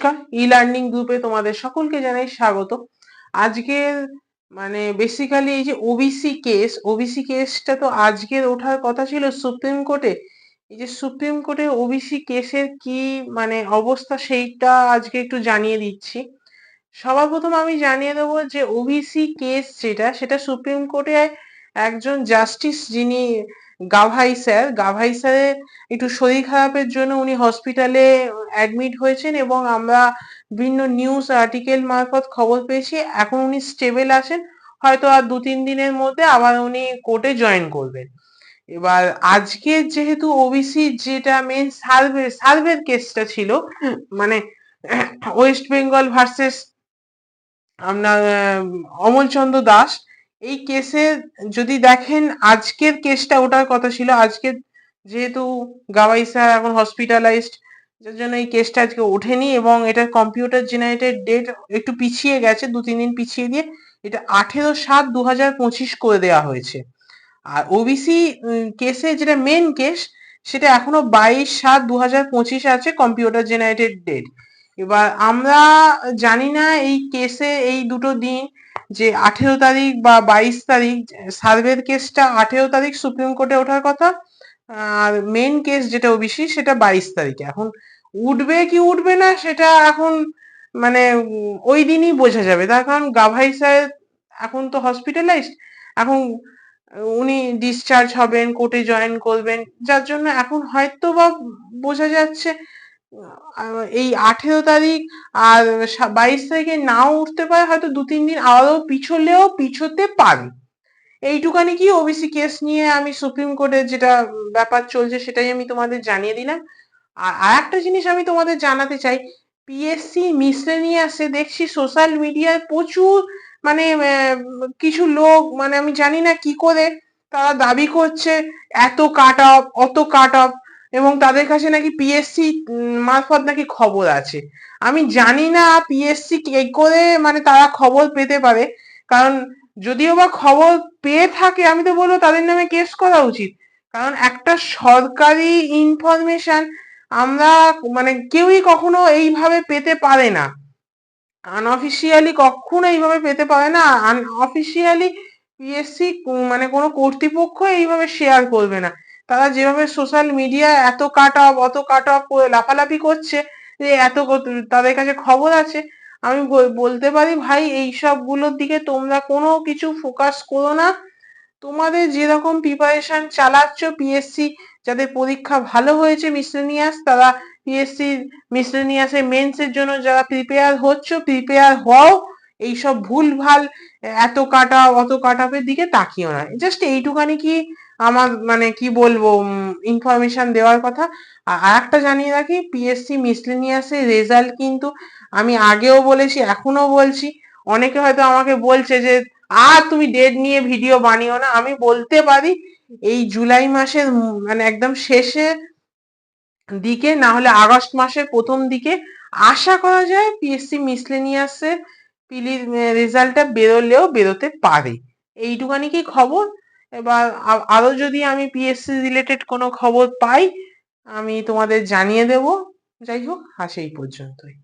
নমস্কার, e learning গ্রুপে তোমাদের সকলকে জানাই স্বাগত। আজকের বেসিক্যালি এই যে ওবিসি কেসটা তো আজকের ওঠার কথা ছিল সুপ্রিম কোর্টে। এই যে সুপ্রিম কোর্টে ওবিসি কেসের কি অবস্থা সেইটা আজকে একটু জানিয়ে দিচ্ছি। সবার প্রথম আমি জানিয়ে দেবো যে ওবিসি কেস সেটা সুপ্রিম কোর্টে একজন জাস্টিস যিনি গাভাই স্যারের একটু শরীর খারাপের জন্য উনি হসপিটালে অ্যাডমিট হয়েছেন এবং আমরা বিভিন্ন নিউজ আর্টিকেল মারফত খবর পেয়েছি এখন উনি স্টেবল আছেন, হয়তো আর 2-3 দিনের মধ্যে আবার উনি কোর্টে জয়েন করবেন। এবার আজকে যেহেতু ওবিসি যেটা মেন সার্ভের কেসটা ছিল, মানে ওয়েস্ট বেঙ্গল ভার্সেস আপনার অমলচন্দ্র দাস, এই কেসে যদি দেখেন আজকের কেসটা ওটার কথা ছিল। আজকে যেহেতু গাওয়াই স্যার এখন হসপিটালাইজড, যার জন্য এই কেসটা আজকে ওঠেনি এবং এটার কম্পিউটার জেনারেটেড ডেট একটু পিছিয়ে গেছে, 2-3 দিন পিছিয়ে দিয়ে এটা 18/7/2025 করে দেওয়া হয়েছে। আর ওবিসি কেসে যেটা মেন কেস সেটা এখনো 22/7/2025 আছে কম্পিউটার জেনারেটেড ডেট। এবার আমরা জানি না এই কেসে এই দুটো দিন যে 18 তারিখ বা 22 তারিখ, সার্ভের কেসটা 18 তারিখ সুপ্রিম কোর্টে ওঠার কথা, আর মেন কেস যেটা ওবিসি সেটা 22 তারিখে। এখন উঠবে কি উঠবে না সেটা এখন ওই দিনই বোঝা যাবে, তার কারণ গাভাই স্যার এখন তো হসপিটালাইজড, এখন উনি ডিসচার্জ হবেন, কোর্টে জয়েন করবেন, যার জন্য এখন হয়তো বা বোঝা যাচ্ছে এই 18 তারিখ আর 22 তারিখে নাও উঠতে পারে, হয়তো 2-3 দিন আরো পিছোতে পারে। এইটুকানি কি ওবিসি কেস নিয়ে আমি সুপ্রিম কোর্টের যেটা ব্যাপার চলছে সেটাই আমি তোমাদের জানিয়ে দিলাম। আর একটা জিনিস আমি তোমাদের জানাতে চাই, পিএসসি মিসলেনিয়াসে দেখছি সোশ্যাল মিডিয়ায় প্রচুর কিছু লোক, আমি জানি না কি করে তারা দাবি করছে এত কাট অফ অত কাট অফ, এবং তাদের কাছে নাকি পিএসসি মারফত নাকি খবর আছে। আমি জানি না পিএসসি কি করে তারা খবর পেতে পারে, কারণ যদিও বা খবর পেয়ে থাকে আমি তো বলবো তাদের নামে কেস করা উচিত, কারণ একটা সরকারি ইনফরমেশন আমরা কেউই কখনো এইভাবে পেতে পারে না, আনঅফিসিয়ালি কখনো এইভাবে পেতে পারে না। আনঅফিসিয়ালি পিএসসি কোনো কর্তৃপক্ষ এইভাবে শেয়ার করবে না। তারা যেভাবে সোশ্যাল মিডিয়া এত কাট অফ অত কাট অফ করে লাফালাফি করছে যে তাদের কাছে খবর আছে, আমি বলতে পারি ভাই এইসব গুলোর দিকে তোমরা কোনো কিছু ফোকাস করো না। তোমাদের যেরকম প্রিপারেশন চালাচ্ছ, পিএসসি যাদের পরীক্ষা ভালো হয়েছে মিসলেনিয়াস, তারা পিএসসি মিসলেনিয়াসের মেন্সের জন্য যারা প্রিপেয়ার হও। এইসব ভুলভাল এত কাটা অত কাটাপের দিকে তাকিও না। জাস্ট এইটুখানি কি আমার কি বলবো ইনফরমেশন দেওয়ার কথা। আর একটা জানিয়ে রাখি, পিএসসি মিসলেনিয়াসের রেজাল্ট কিন্তু আমি আগেও বলেছি এখনো বলছি, অনেকে হয়তো আমাকে বলছে যে আর তুমি ডেট নিয়ে ভিডিও বানিও না, আমি বলতে পারি এই জুলাই মাসের একদম শেষের দিকে না হলে আগস্ট মাসের প্রথম দিকে আশা করা যায় পিএসসি মিসলেনিয়াসের পিলির রেজাল্টটা বেরোতে পারে। এইটুকানি কি খবর। এবার আরো যদি আমি পিএসসি রিলেটেড কোনো খবর পাই আমি তোমাদের জানিয়ে দেব। যাই হোক, সেই পর্যন্তই।